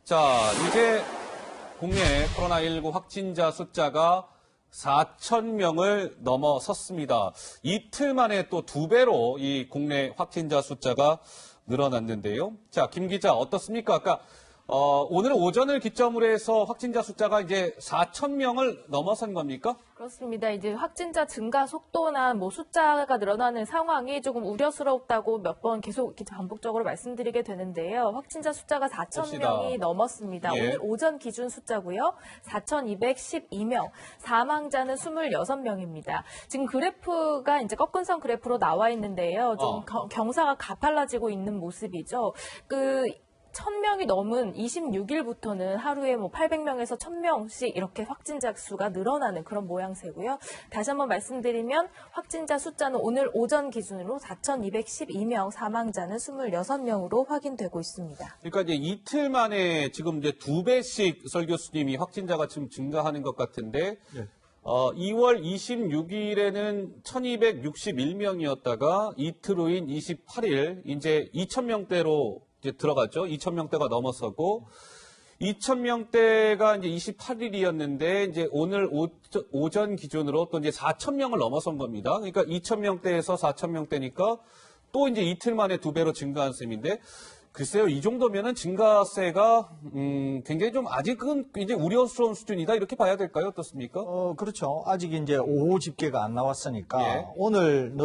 자, 이제 국내 코로나19 확진자 숫자가 4,000명을 넘어섰습니다. 이틀 만에 또 2배로 이 국내 확진자 숫자가 늘어났는데요. 자, 김 기자 어떻습니까? 아까 오늘 오전을 기점으로 해서 확진자 숫자가 이제 4,000명을 넘어선 겁니까? 그렇습니다. 이제 확진자 증가 속도나 숫자가 늘어나는 상황이 조금 우려스럽다고 몇 번 계속 반복적으로 말씀드리게 되는데요. 확진자 숫자가 4,000명이 넘었습니다. 예. 오늘 오전 기준 숫자고요. 4,212명, 사망자는 26명입니다. 지금 그래프가 이제 꺾은선 그래프로 나와 있는데요. 좀 경사가 가팔라지고 있는 모습이죠. 1,000명이 넘은 26일부터는 하루에 800명에서 1,000명씩 이렇게 확진자 수가 늘어나는 그런 모양새고요. 다시 한번 말씀드리면 확진자 숫자는 오늘 오전 기준으로 4,212명, 사망자는 26명으로 확인되고 있습니다. 그러니까 이제 이틀 만에 지금 이제 2배씩 설 교수님이 확진자가 지금 증가하는 것 같은데, 2월 26일에는 1,261명이었다가 이틀 후인 28일 이제 2,000명대로 이제 들어갔죠. 2,000명대가 넘어서고 2,000명대가 이제 28일이었는데 이제 오늘 오전 기준으로 또 이제 4,000명을 넘어선 겁니다. 그러니까 2,000명대에서 4,000명대니까 또 이제 이틀 만에 2배로 증가한 셈인데 글쎄요, 이 정도면은 증가세가 굉장히 좀 아직은 이제 우려스러운 수준이다 이렇게 봐야 될까요? 어떻습니까? 그렇죠. 아직 이제 오후 집계가 안 나왔으니까 예. 오늘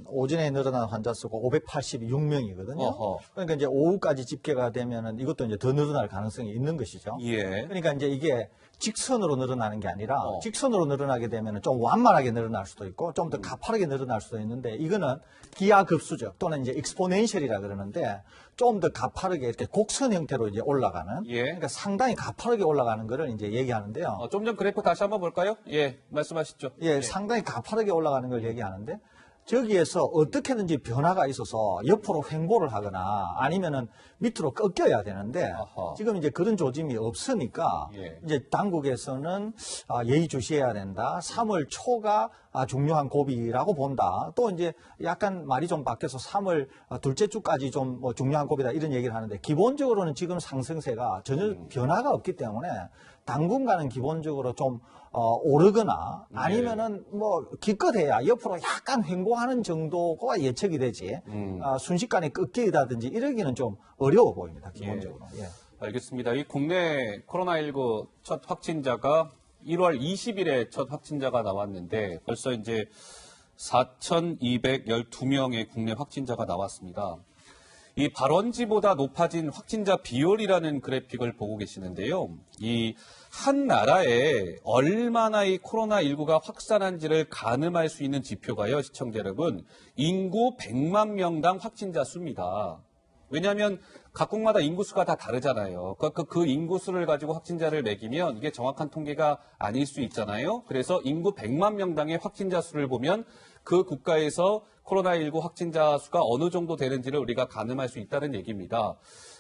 오전에 늘어난 환자 수가 586명이거든요. 어허. 그러니까 이제 오후까지 집계가 되면은 이것도 이제 더 늘어날 가능성이 있는 것이죠. 예. 그러니까 이제 이게 직선으로 늘어나는 게 아니라 직선으로 늘어나게 되면 좀 완만하게 늘어날 수도 있고 좀 더 가파르게 늘어날 수도 있는데 이거는 기하급수적 또는 이제 익스포넨셜이라 그러는데 좀 더 가파르게 이렇게 곡선 형태로 이제 올라가는 그러니까 상당히 가파르게 올라가는 거를 이제 얘기하는데요. 좀 전 그래프 다시 한번 볼까요? 예, 말씀하시죠. 예, 상당히 가파르게 올라가는 걸 얘기하는데 저기에서 어떻게든지 변화가 있어서 옆으로 횡보를 하거나 아니면은 밑으로 꺾여야 되는데 지금 이제 그런 조짐이 없으니까 이제 당국에서는 예의주시해야 된다. 3월 초가 중요한 고비라고 본다. 또 이제 약간 말이 좀 바뀌어서 3월 둘째 주까지 좀 중요한 고비다 이런 얘기를 하는데 기본적으로는 지금 상승세가 전혀 변화가 없기 때문에 당분간은 기본적으로 좀 오르거나 아니면은 기껏해야 옆으로 약간 횡보하는 정도가 예측이 되지 순식간에 꺾이다든지 이러기는 좀 어려워 보입니다. 기본적으로. 예. 알겠습니다. 이 국내 코로나19 첫 확진자가 1월 20일에 첫 확진자가 나왔는데 벌써 이제 4,212명의 국내 확진자가 나왔습니다. 이 발원지보다 높아진 확진자 비율이라는 그래픽을 보고 계시는데요. 이 한 나라에 얼마나 이 코로나19가 확산한지를 가늠할 수 있는 지표가요, 시청자 여러분. 인구 100만 명당 확진자 수입니다. 왜냐하면 각국마다 인구수가 다 다르잖아요. 그 인구수를 가지고 확진자를 매기면 이게 정확한 통계가 아닐 수 있잖아요. 그래서 인구 100만 명당의 확진자 수를 보면 그 국가에서 코로나19 확진자 수가 어느 정도 되는지를 우리가 가늠할 수 있다는 얘기입니다.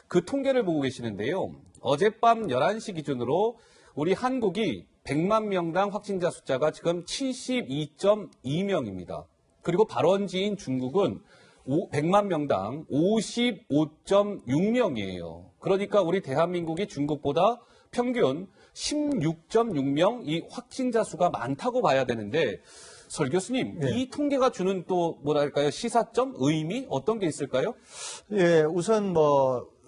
그 통계를 보고 계시는데요. 어젯밤 11시 기준으로 우리 한국이 100만 명당 확진자 숫자가 지금 72.2명입니다. 그리고 발원지인 중국은 100만 명당 55.6명이에요. 그러니까 우리 대한민국이 중국보다 평균 16.6명 이 확진자 수가 많다고 봐야 되는데 설 교수님, 이 통계가 주는 또 뭐랄까요? 시사점, 의미 어떤 게 있을까요? 예, 우선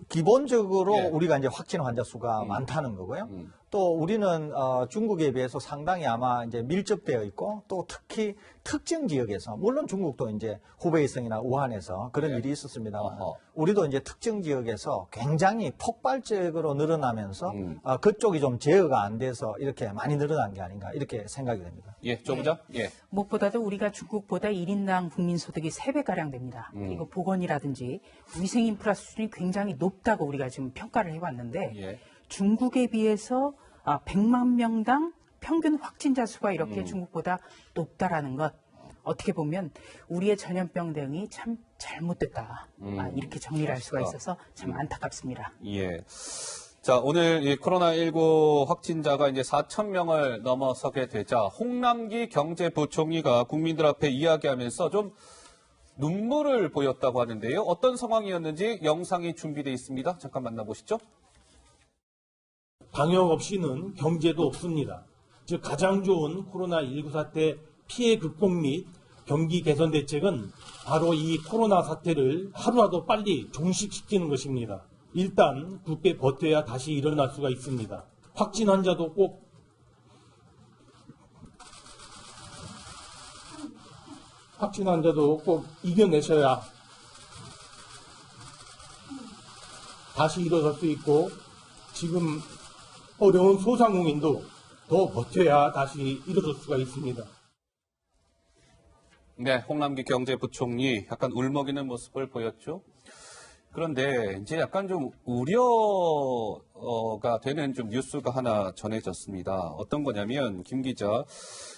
기본적으로 우리가 이제 확진 환자 수가 많다는 거고요. 또 우리는 중국에 비해서 상당히 아마 이제 밀접되어 있고 또 특히 특정 지역에서 물론 중국도 이제 후베이성이나 우한에서 그런 일이 있었습니다만 우리도 이제 특정 지역에서 굉장히 폭발적으로 늘어나면서 그쪽이 좀 제어가 안 돼서 이렇게 많이 늘어난 게 아닌가 이렇게 생각이 됩니다. 예, 조부장. 예. 무엇보다도 우리가 중국보다 1인당 국민소득이 3배가량 됩니다. 그리고 보건이라든지 위생 인프라 수준이 굉장히 높다고 우리가 지금 평가를 해왔는데 중국에 비해서 100만 명당 평균 확진자 수가 이렇게 중국보다 높다라는 것 어떻게 보면 우리의 전염병 대응이 참 잘못됐다. 이렇게 정리를 할 수가 있어서 참 안타깝습니다. 예. 자, 오늘 이 코로나19 확진자가 이제 4,000명을 넘어서게 되자 홍남기 경제부총리가 국민들 앞에 이야기하면서 좀 눈물을 보였다고 하는데요. 어떤 상황이었는지 영상이 준비되어 있습니다. 잠깐 만나보시죠. 방역 없이는 경제도 없습니다. 즉 가장 좋은 코로나19 사태 피해 극복 및 경기 개선 대책은 바로 이 코로나 사태를 하루라도 빨리 종식시키는 것입니다. 일단 굳게 버텨야 다시 일어날 수가 있습니다. 확진 환자도 꼭 이겨내셔야 다시 일어설 수 있고 지금 어려운 소상공인도 더 버텨야 다시 일어설 수가 있습니다. 네, 홍남기 경제부총리 약간 울먹이는 모습을 보였죠. 그런데 이제 약간 좀 우려가 되는 좀 뉴스가 하나 전해졌습니다. 어떤 거냐면 김 기자,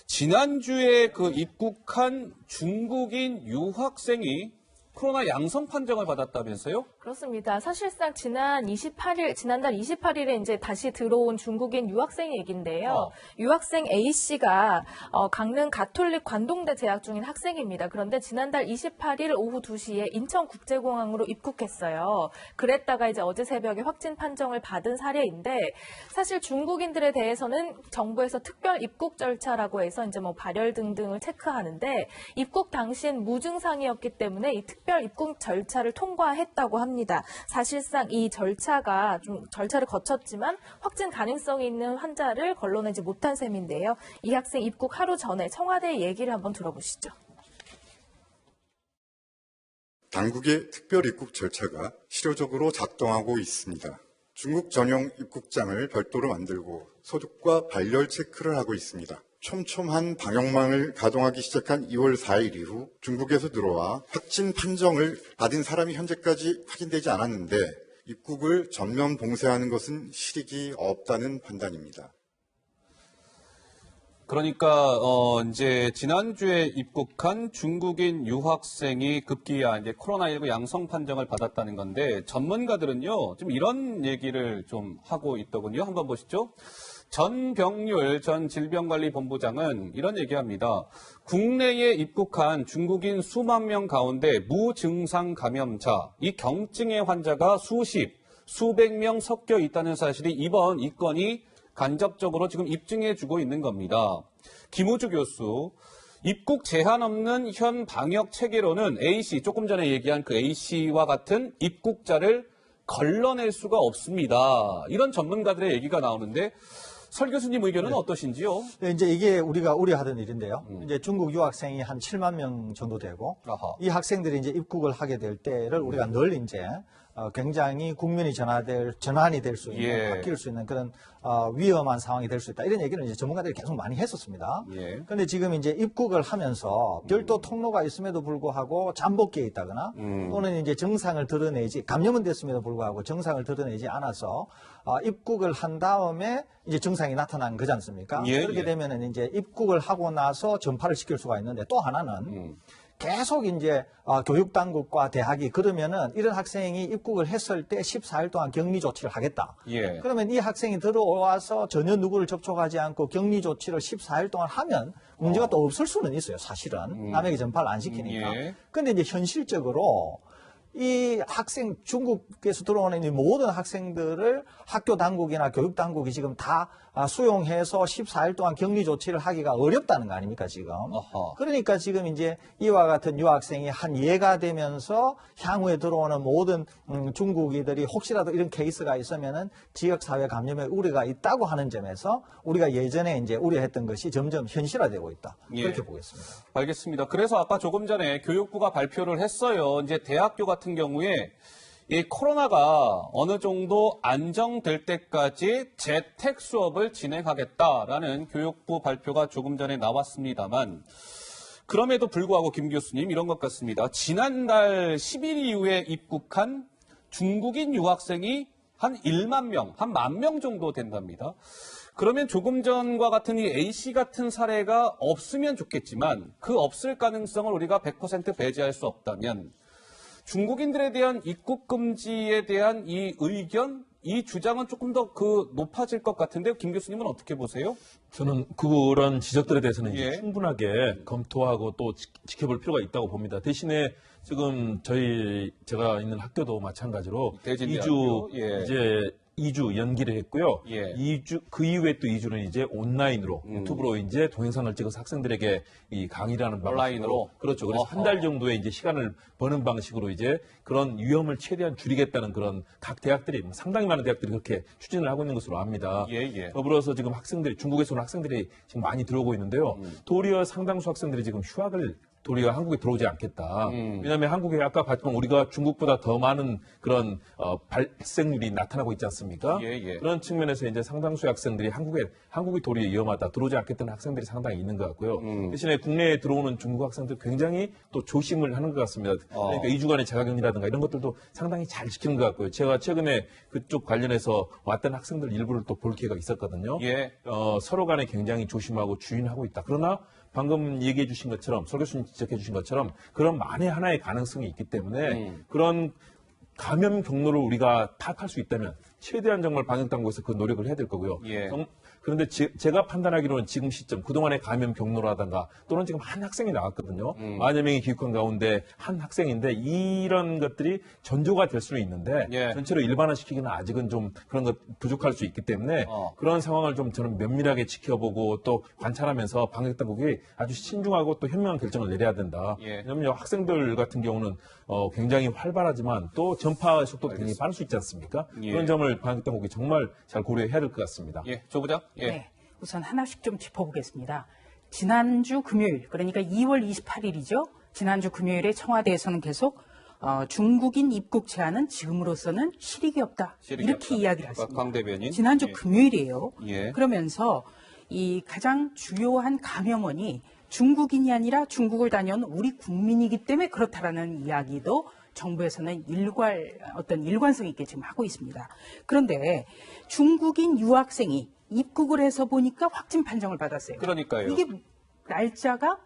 지난주에 그 입국한 중국인 유학생이 코로나 양성 판정을 받았다면서요? 그렇습니다. 사실상 지난달 28일에 이제 다시 들어온 중국인 유학생 얘기인데요. 유학생 A씨가 강릉 가톨릭 관동대 재학 중인 학생입니다. 그런데 지난달 28일 오후 2시에 인천국제공항으로 입국했어요. 그랬다가 이제 어제 새벽에 확진 판정을 받은 사례인데 사실 중국인들에 대해서는 정부에서 특별 입국 절차라고 해서 이제 뭐 발열 등등을 체크하는데 입국 당시엔 무증상이었기 때문에 이 특별 입국 절차를 통과했다고 합니다. 사실상 이 절차를 거쳤지만 확진 가능성이 있는 환자를 걸러내지 못한 셈인데요. 이 학생 입국 하루 전에 청와대 얘기를 한번 들어보시죠. 당국의 특별 입국 절차가 실효적으로 작동하고 있습니다. 중국 전용 입국장을 별도로 만들고 소득과 발열 체크를 하고 있습니다. 촘촘한 방역망을 가동하기 시작한 2월 4일 이후 중국에서 들어와 확진 판정을 받은 사람이 현재까지 확인되지 않았는데 입국을 전면 봉쇄하는 것은 실익이 없다는 판단입니다. 그러니까 이제 지난주에 입국한 중국인 유학생이 급기야 이제 코로나19 양성 판정을 받았다는 건데 전문가들은요 좀 이런 얘기를 좀 하고 있더군요. 한번 보시죠. 전병률 전 질병관리본부장은 이런 얘기합니다. 국내에 입국한 중국인 수만 명 가운데 무증상 감염자, 이 경증의 환자가 수백 명 섞여 있다는 사실이 이번 이 건이 간접적으로 지금 입증해주고 있는 겁니다. 김우주 교수, 입국 제한 없는 현 방역 체계로는 A씨, 조금 전에 얘기한 그 A씨와 같은 입국자를 걸러낼 수가 없습니다. 이런 전문가들의 얘기가 나오는데 설 교수님 의견은 어떠신지요? 네, 이제 이게 우리가 우려하던 일인데요. 이제 중국 유학생이 한 7만 명 정도 되고 이 학생들이 이제 입국을 하게 될 때를 우리가 늘 이제 굉장히 국면이 전환이 될 수 있는, 바뀔 수 있는 그런 위험한 상황이 될 수 있다. 이런 얘기는 이제 전문가들이 계속 많이 했었습니다. 그런데 지금 이제 입국을 하면서 별도 통로가 있음에도 불구하고 잠복기에 있다거나 또는 이제 정상을 드러내지, 감염은 됐음에도 불구하고 정상을 드러내지 않아서 입국을 한 다음에 이제 증상이 나타난 거지 않습니까? 그렇게 되면은 이제 입국을 하고 나서 전파를 시킬 수가 있는데 또 하나는 계속 이제 교육당국과 대학이 그러면은 이런 학생이 입국을 했을 때 14일 동안 격리 조치를 하겠다. 그러면 이 학생이 들어와서 전혀 누구를 접촉하지 않고 격리 조치를 14일 동안 하면 문제가 또 없을 수는 있어요. 사실은 남에게 전파를 안 시키니까. 그런데 이제 현실적으로 이 학생, 중국에서 들어오는 이 모든 학생들을 학교 당국이나 교육 당국이 지금 다 수용해서 14일 동안 격리 조치를 하기가 어렵다는 거 아닙니까, 지금? 그러니까 지금 이제 이와 같은 유학생이 한 예가 되면서 향후에 들어오는 모든 중국인들이 혹시라도 이런 케이스가 있으면은 지역사회 감염의 우려가 있다고 하는 점에서 우리가 예전에 이제 우려했던 것이 점점 현실화되고 있다. 그렇게 보겠습니다. 알겠습니다. 그래서 아까 조금 전에 교육부가 발표를 했어요. 이제 대학교 같은 경우에 이 코로나가 어느 정도 안정될 때까지 재택 수업을 진행하겠다라는 교육부 발표가 조금 전에 나왔습니다만 그럼에도 불구하고 김 교수님 이런 것 같습니다. 지난달 10일 이후에 입국한 중국인 유학생이 한 1만 명, 한 10,000명 정도 된답니다. 그러면 조금 전과 같은 이 A씨 같은 사례가 없으면 좋겠지만 그 없을 가능성을 우리가 100% 배제할 수 없다면 중국인들에 대한 입국 금지에 대한 이 의견, 이 주장은 조금 더 높아질 것 같은데요. 김 교수님은 어떻게 보세요? 저는 그런 지적들에 대해서는 이제 충분하게 검토하고 또 지켜볼 필요가 있다고 봅니다. 대신에 지금 제가 있는 학교도 마찬가지로 대진대학교, 이제 2주 연기를 했고요. 예. 2주 그 이후에 또 2주는 이제 온라인으로 유튜브로 이제 동영상을 찍어서 학생들에게 이 강의라는 온라인으로? 그렇죠. 그래서 한 달 정도의 이제 시간을 버는 방식으로 이제 그런 위험을 최대한 줄이겠다는 그런 각 대학들이 상당히 많은 대학들이 그렇게 추진을 하고 있는 것으로 압니다. 예. 더불어서 지금 학생들이 중국에서 온 학생들이 지금 많이 들어오고 있는데요. 도리어 상당수 학생들이 지금 휴학을 도리어 한국에 들어오지 않겠다. 왜냐하면 한국에 아까 봤지만 우리가 중국보다 더 많은 그런 발생률이 나타나고 있지 않습니까? 예. 그런 측면에서 이제 상당수의 학생들이 한국이 도리어 위험하다, 들어오지 않겠다는 학생들이 상당히 있는 것 같고요. 대신에 국내에 들어오는 중국 학생들 굉장히 또 조심을 하는 것 같습니다. 그러니까 2주간의 자가격리라든가 이런 것들도 상당히 잘 지키는 것 같고요. 제가 최근에 그쪽 관련해서 왔던 학생들 일부를 또 볼 기회가 있었거든요. 예. 서로 간에 굉장히 조심하고 주의하고 있다. 그러나 방금 얘기해 주신 것처럼, 설 교수님 지적해 주신 것처럼 그런 만에 하나의 가능성이 있기 때문에 그런 감염 경로를 우리가 파악할 수 있다면 최대한 정말 방역당국에서 그 노력을 해야 될 거고요. 예. 그런데 제가 판단하기로는 지금 시점, 그동안의 감염 경로라든가 또는 지금 한 학생이 나왔거든요. 만여 명이 귀국한 가운데 한 학생인데 이런 것들이 전조가 될 수는 있는데 예. 전체로 일반화시키기는 아직은 좀 그런 것 부족할 수 있기 때문에 그런 상황을 좀 저는 면밀하게 지켜보고 또 관찰하면서 방역당국이 아주 신중하고 또 현명한 결정을 내려야 된다. 예. 왜냐하면 학생들 같은 경우는 굉장히 활발하지만 또 전파 속도도 굉장히 빠를 수 있지 않습니까? 예. 그런 점을 방역당국이 정말 잘 고려해야 될 것 같습니다. 예. 조 부장? 예. 네, 우선 하나씩 좀 짚어보겠습니다. 지난주 금요일, 그러니까 2월 28일이죠. 지난주 금요일에 청와대에서는 계속 중국인 입국 제한은 지금으로서는 실익이 없다. 이렇게 이야기를 했습니다. 강 대변인. 지난주 예. 금요일이에요. 예. 그러면서 이 가장 주요한 감염원이 중국인이 아니라 중국을 다녀온 우리 국민이기 때문에 그렇다라는 이야기도 정부에서는 일관성 있게 지금 하고 있습니다. 그런데 중국인 유학생이 입국을 해서 보니까 확진 판정을 받았어요. 그러니까요. 이게 날짜가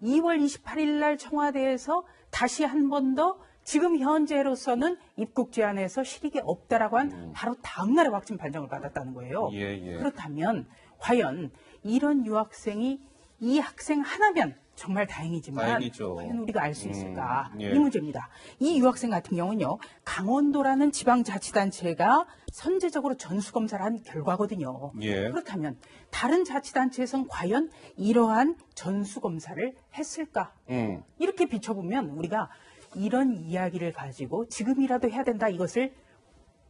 2월 28일 날 청와대에서 다시 한 번 더 지금 현재로서는 입국 제한에서 실익이 없다라고 한 바로 다음 날에 확진 판정을 받았다는 거예요. 예. 그렇다면 과연 이런 유학생이 이 학생 하나면 정말 다행이지만 다행이죠. 과연 우리가 알 수 있을까? 예. 이 문제입니다. 이 유학생 같은 경우는요. 강원도라는 지방자치단체가 선제적으로 전수검사를 한 결과거든요. 예. 그렇다면 다른 자치단체에서는 과연 이러한 전수검사를 했을까? 이렇게 비춰보면 우리가 이런 이야기를 가지고 지금이라도 해야 된다. 이것을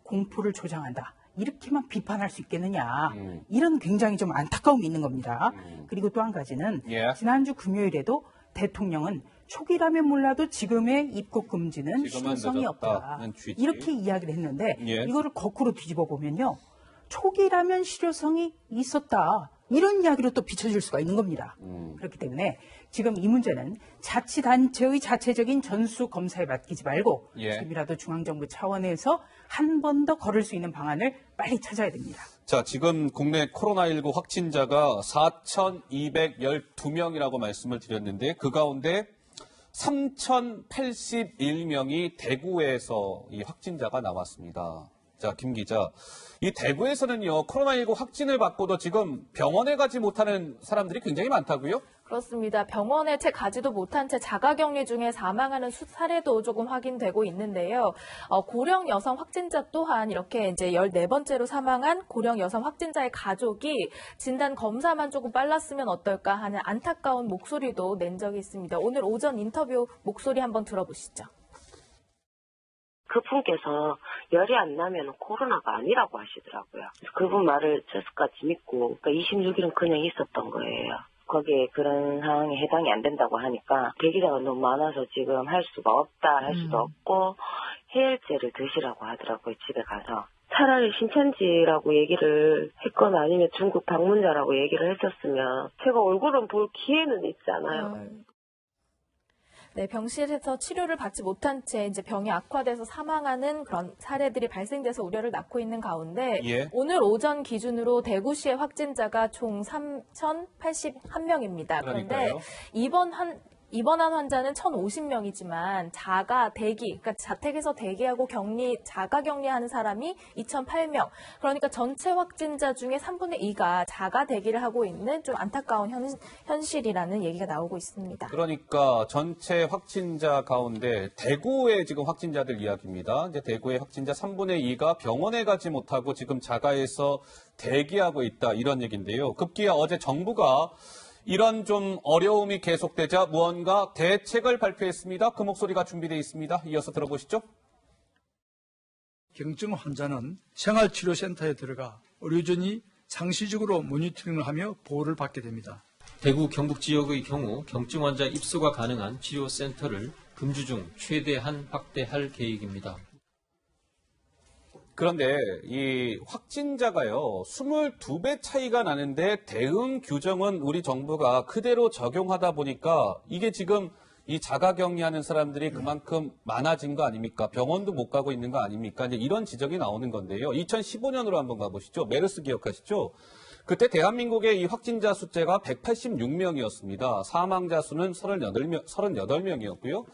공포를 조장한다. 이렇게만 비판할 수 있겠느냐. 이런 굉장히 좀 안타까움이 있는 겁니다. 그리고 또 한 가지는 예. 지난주 금요일에도 대통령은 초기라면 몰라도 지금의 입국 금지는 지금은 실효성이 없다. 늦었다는 취지. 이렇게 이야기를 했는데 예. 이거를 거꾸로 뒤집어 보면요. 초기라면 실효성이 있었다. 이런 이야기로 또 비춰질 수가 있는 겁니다. 그렇기 때문에 지금 이 문제는 자치단체의 자체적인 전수 검사에 맡기지 말고 예. 지금이라도 중앙정부 차원에서 한 번 더 걸을 수 있는 방안을 빨리 찾아야 됩니다. 자, 지금 국내 코로나19 확진자가 4,212명이라고 말씀을 드렸는데 그 가운데 3,081명이 대구에서 이 확진자가 나왔습니다. 자, 김 기자. 이 대구에서는요, 코로나19 확진을 받고도 지금 병원에 가지 못하는 사람들이 굉장히 많다고요? 그렇습니다. 병원에 채 가지도 못한 채 자가격리 중에 사망하는 사례도 조금 확인되고 있는데요. 고령 여성 확진자 또한 이렇게 이제 14번째로 사망한 고령 여성 확진자의 가족이 진단 검사만 조금 빨랐으면 어떨까 하는 안타까운 목소리도 낸 적이 있습니다. 오늘 오전 인터뷰 목소리 한번 들어보시죠. 그 분께서 열이 안 나면 코로나가 아니라고 하시더라고요. 그분 말을 저스까지 믿고 26일은 그냥 있었던 거예요. 거기에 그런 상황에 해당이 안 된다고 하니까 대기자가 너무 많아서 지금 할 수가 없다 할 수도 없고 해열제를 드시라고 하더라고요. 집에 가서. 차라리 신천지라고 얘기를 했거나 아니면 중국 방문자라고 얘기를 했었으면 제가 얼굴은 볼 기회는 있잖아요. 네, 병실에서 치료를 받지 못한 채 이제 병이 악화돼서 사망하는 그런 사례들이 발생돼서 우려를 낳고 있는 가운데 예. 오늘 오전 기준으로 대구시의 확진자가 총 3,081명입니다. 그런데 그러니까요. 입원한 환자는 1,050명이지만 자가 대기, 그러니까 자택에서 대기하고 자가 격리하는 사람이 2,008명. 그러니까 전체 확진자 중에 3분의 2가 자가 대기를 하고 있는 좀 안타까운 현실이라는 얘기가 나오고 있습니다. 그러니까 전체 확진자 가운데 대구의 지금 확진자들 이야기입니다. 이제 대구의 확진자 3분의 2가 병원에 가지 못하고 지금 자가에서 대기하고 있다, 이런 얘기인데요. 급기야 어제 정부가 이런 좀 어려움이 계속되자 무언가 대책을 발표했습니다. 그 목소리가 준비되어 있습니다. 이어서 들어보시죠. 경증 환자는 생활치료센터에 들어가 의료진이 상시적으로 모니터링을 하며 보호를 받게 됩니다. 대구 경북 지역의 경우 경증 환자 입소가 가능한 치료센터를 금주 중 최대한 확대할 계획입니다. 그런데 이 확진자가요, 22배 차이가 나는데 대응 규정은 우리 정부가 그대로 적용하다 보니까 이게 지금 이 자가격리하는 사람들이 그만큼 많아진 거 아닙니까? 병원도 못 가고 있는 거 아닙니까? 이제 이런 지적이 나오는 건데요. 2015년으로 한번 가보시죠. 메르스 기억하시죠? 그때 대한민국의 이 확진자 숫자가 186명이었습니다. 사망자 수는 38명이었고요.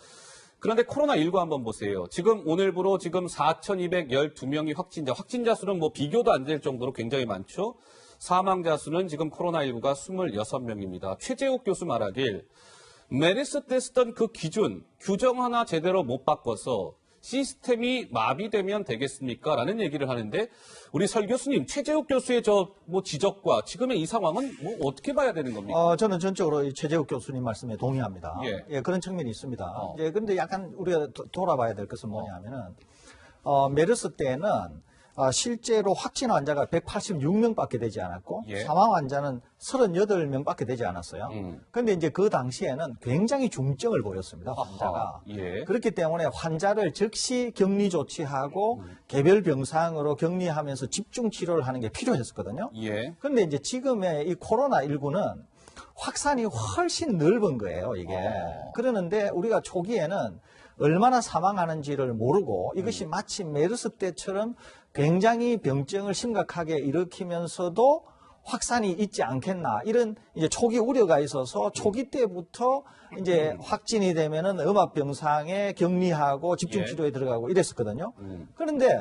그런데 코로나19 한번 보세요. 지금 오늘부로 지금 4,212명이 확진자 수는 뭐 비교도 안 될 정도로 굉장히 많죠. 사망자 수는 지금 코로나19가 26명입니다. 최재욱 교수 말하길 메르스 때 쓰던 그 규정 하나 제대로 못 바꿔서 시스템이 마비되면 되겠습니까? 라는 얘기를 하는데 우리 설 교수님, 최재욱 교수의 지적과 지금의 이 상황은 뭐 어떻게 봐야 되는 겁니까? 저는 전적으로 이 최재욱 교수님 말씀에 동의합니다. 예. 그런 측면이 있습니다. 근데 약간 우리가 돌아봐야 될 것은 뭐냐면은, 메르스 때는 실제로 확진 환자가 186명밖에 되지 않았고 사망 환자는 38명밖에 되지 않았어요. 그런데 이제 그 당시에는 굉장히 중증을 보였습니다, 환자가. 예. 그렇기 때문에 환자를 즉시 격리 조치하고 개별 병상으로 격리하면서 집중 치료를 하는 게 필요했었거든요. 예. 그런데 이제 지금의 이 코로나19는 확산이 훨씬 넓은 거예요, 이게. 그러는데 우리가 초기에는 얼마나 사망하는지를 모르고 이것이 마치 메르스 때처럼 굉장히 병증을 심각하게 일으키면서도 확산이 있지 않겠나, 이런 이제 초기 우려가 있어서 초기 때부터 이제 확진이 되면은 음압병상에 격리하고 집중치료에 들어가고 이랬었거든요. 그런데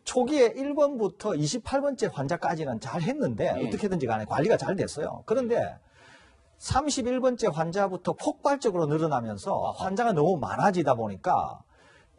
초기에 1번부터 28번째 환자까지는 잘 했는데 어떻게든지 간에 관리가 잘 됐어요. 그런데 31번째 환자부터 폭발적으로 늘어나면서 환자가 너무 많아지다 보니까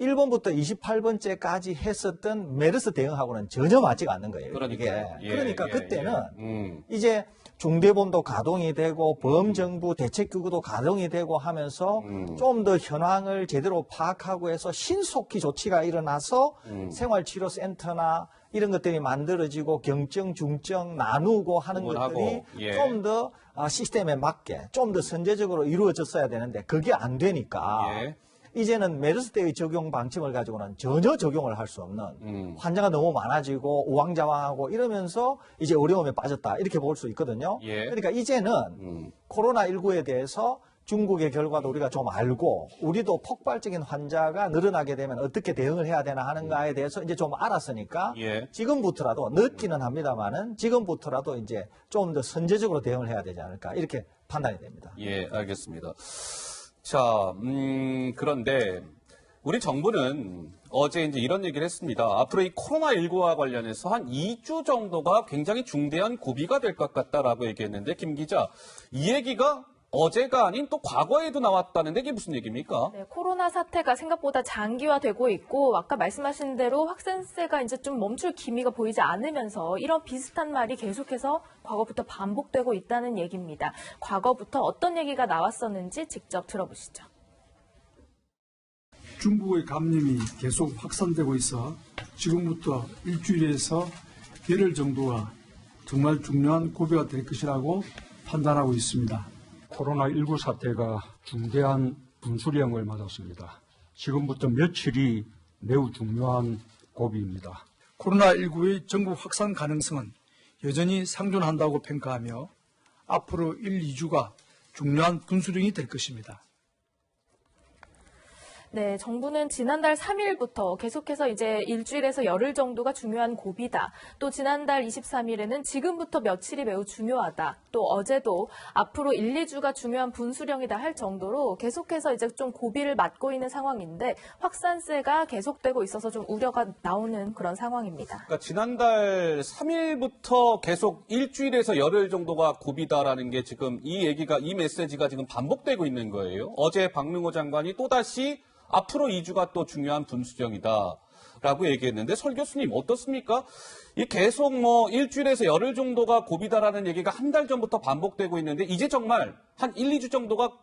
1번부터 28번째까지 했었던 메르스 대응하고는 전혀 맞지가 않는 거예요. 그러니까 그때는 이제 중대본도 가동이 되고 범정부 대책기구도 가동이 되고 하면서 좀 더 현황을 제대로 파악하고 해서 신속히 조치가 일어나서 생활치료센터나 이런 것들이 만들어지고 경증, 중증 나누고 하는 것들이 좀 더 시스템에 맞게 좀 더 선제적으로 이루어졌어야 되는데 그게 안 되니까 이제는 메르스 때의 적용 방침을 가지고는 전혀 적용을 할 수 없는 환자가 너무 많아지고 우왕좌왕하고 이러면서 이제 어려움에 빠졌다, 이렇게 볼 수 있거든요. 그러니까 이제는 코로나19에 대해서 중국의 결과도 우리가 좀 알고 우리도 폭발적인 환자가 늘어나게 되면 어떻게 대응을 해야 되나 하는가에 대해서 이제 좀 알았으니까 지금부터라도, 늦기는 합니다만은 지금부터라도 이제 좀 더 선제적으로 대응을 해야 되지 않을까, 이렇게 판단이 됩니다. 예, 알겠습니다. 자, 그런데 우리 정부는 어제 이제 이런 얘기를 했습니다. 앞으로 이 코로나19와 관련해서 한 2주 정도가 굉장히 중대한 고비가 될 것 같다라고 얘기했는데, 김 기자, 이 얘기가 어제가 아닌 또 과거에도 나왔다는데 이게 무슨 얘기입니까? 네, 코로나 사태가 생각보다 장기화되고 있고 아까 말씀하신 대로 확산세가 이제 좀 멈출 기미가 보이지 않으면서 이런 비슷한 말이 계속해서 과거부터 반복되고 있다는 얘기입니다. 과거부터 어떤 얘기가 나왔었는지 직접 들어보시죠. 중국의 감염이 계속 확산되고 있어 지금부터 일주일에서 열흘 정도가 정말 중요한 고비가 될 것이라고 판단하고 있습니다. 코로나19 사태가 중대한 분수령을 맞았습니다. 지금부터 며칠이 매우 중요한 고비입니다. 코로나19의 전국 확산 가능성은 여전히 상존한다고 평가하며 앞으로 1, 2주가 중요한 분수령이 될 것입니다. 네, 정부는 지난달 3일부터 계속해서 이제 일주일에서 열흘 정도가 중요한 고비다. 또 지난달 23일에는 지금부터 며칠이 매우 중요하다. 또 어제도 앞으로 1, 2주가 중요한 분수령이다 할 정도로 계속해서 이제 좀 고비를 맞고 있는 상황인데 확산세가 계속되고 있어서 좀 우려가 나오는 그런 상황입니다. 그러니까 지난달 3일부터 계속 일주일에서 열흘 정도가 고비다라는 게 지금 이 메시지가 지금 반복되고 있는 거예요. 어제 박능호 장관이 또다시 앞으로 2주가 또 중요한 분수령이다라고 얘기했는데 설 교수님 어떻습니까? 이 계속 일주일에서 열흘 정도가 고비다라는 얘기가 한 달 전부터 반복되고 있는데 이제 정말 한 1, 2주 정도가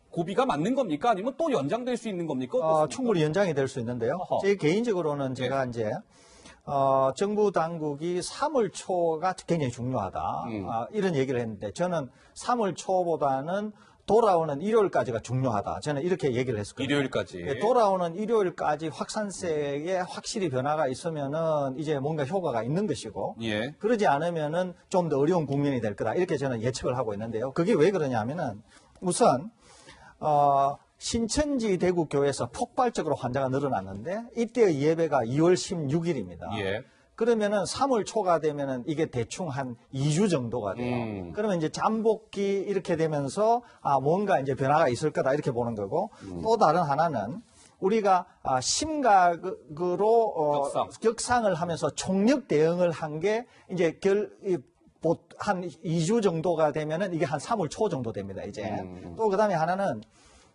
고비가 맞는 겁니까? 아니면 또 연장될 수 있는 겁니까? 충분히 연장이 될 수 있는데요. 제 개인적으로는 제가 이제 정부 당국이 3월 초가 굉장히 중요하다. 이런 얘기를 했는데 저는 3월 초보다는 돌아오는 일요일까지가 중요하다. 저는 이렇게 얘기를 했었거든요. 일요일까지. 네, 돌아오는 일요일까지 확산세에 확실히 변화가 있으면은 이제 뭔가 효과가 있는 것이고, 예. 그러지 않으면은 좀 더 어려운 국면이 될 거다. 이렇게 저는 예측을 하고 있는데요. 그게 왜 그러냐면은 우선 신천지 대구교회에서 폭발적으로 환자가 늘어났는데 이때의 예배가 2월 16일입니다. 예. 그러면은 3월 초가 되면은 이게 대충 한 2주 정도가 돼요. 그러면 이제 잠복기 이렇게 되면서 뭔가 이제 변화가 있을 거다 이렇게 보는 거고 또 다른 하나는 우리가 심각으로 격상을 하면서 총력 대응을 한 게 이제 한 2주 정도가 되면은 이게 한 3월 초 정도 됩니다. 이제 또 그다음에 하나는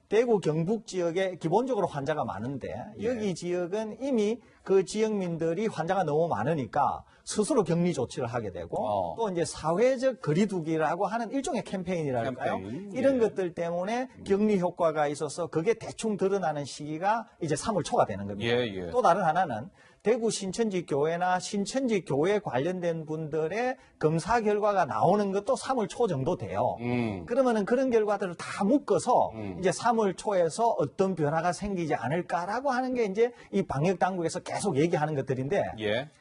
대구 경북 지역에 기본적으로 환자가 많은데 여기 지역은 이미 그 지역민들이 환자가 너무 많으니까 스스로 격리 조치를 하게 되고 또 이제 사회적 거리두기라고 하는 일종의 캠페인이랄까요? 이런 것들 때문에 격리 효과가 있어서 그게 대충 드러나는 시기가 이제 3월 초가 되는 겁니다. 또 다른 하나는 대구 신천지 교회나 신천지 교회 관련된 분들의 검사 결과가 나오는 것도 3월 초 정도 돼요. 그러면은 그런 결과들을 다 묶어서 이제 3월 초에서 어떤 변화가 생기지 않을까라고 하는 게 이제 이 방역 당국에서 계속 얘기하는 것들인데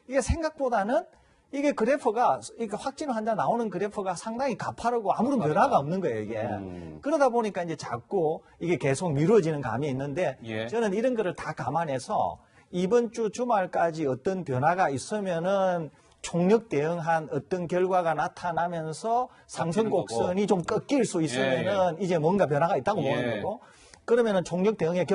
이게 생각보다는 이게 그래프가 이게 확진 환자 나오는 그래프가 상당히 가파르고 아무런 변화가 없는 거예요, 이게. 그러다 보니까 이제 자꾸 이게 계속 미뤄지는 감이 있는데 저는 이런 거를 다 감안해서 이번 주 주말까지 어떤 변화가 있으면은 총력 대응한 어떤 결과가 나타나면서 상승 곡선이 좀 꺾일 수 있으면은 이제 뭔가 변화가 있다고 보는 거고 그러면은 총력 대응의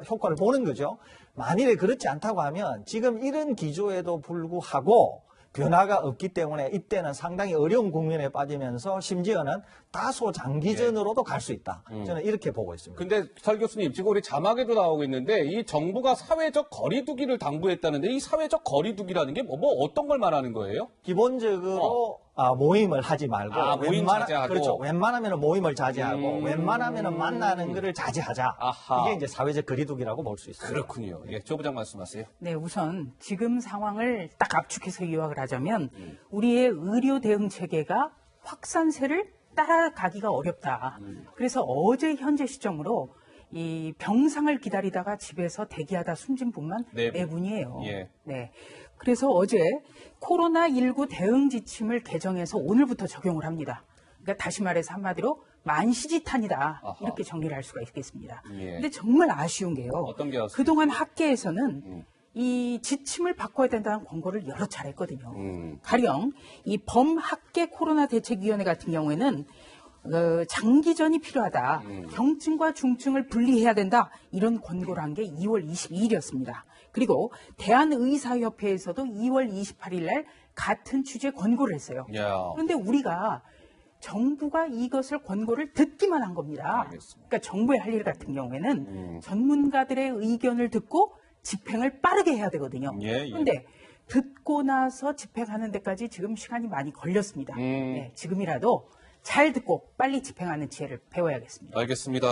효과를 보는 거죠. 만일에 그렇지 않다고 하면 지금 이런 기조에도 불구하고 변화가 없기 때문에 이때는 상당히 어려운 국면에 빠지면서 심지어는 다소 장기전으로도 갈 수 있다. 저는 이렇게 보고 있습니다. 근데 설 교수님, 지금 우리 자막에도 나오고 있는데 이 정부가 사회적 거리두기를 당부했다는데 이 사회적 거리두기라는 게 뭐 어떤 걸 말하는 거예요? 기본적으로 모임을 하지 말고 모임 자제하고 그렇죠. 웬만하면 모임을 자제하고 웬만하면 만나는 것을 자제하자. 이게 이제 사회적 거리두기라고 볼 수 있습니다. 그렇군요. 예, 조 부장 말씀하세요. 네, 우선 지금 상황을 딱 압축해서 요약을 하자면 우리의 의료 대응 체계가 확산세를 따라가기가 어렵다. 그래서 어제 현재 시점으로 이 병상을 기다리다가 집에서 대기하다 숨진 분만 네 분이에요. 네. 그래서 어제 코로나19 대응 지침을 개정해서 오늘부터 적용을 합니다. 그러니까 다시 말해서 한마디로 만시지탄이다. 이렇게 정리를 할 수가 있겠습니다. 근데 정말 아쉬운 게요. 어떤 게 그동안 학계에서는 이 지침을 바꿔야 된다는 권고를 여러 차례 했거든요. 가령 이 범학계 코로나 대책위원회 같은 경우에는 장기전이 필요하다. 경증과 중증을 분리해야 된다. 이런 권고를 한 게 2월 22일이었습니다. 그리고 대한의사협회에서도 2월 28일 날 같은 취지의 권고를 했어요. 그런데 우리가 정부가 이것을 권고를 듣기만 한 겁니다. 그러니까 정부의 할 일 같은 경우에는 전문가들의 의견을 듣고 집행을 빠르게 해야 되거든요. 그런데 듣고 나서 집행하는 데까지 지금 시간이 많이 걸렸습니다. 네, 지금이라도 잘 듣고 빨리 집행하는 지혜를 배워야겠습니다. 알겠습니다.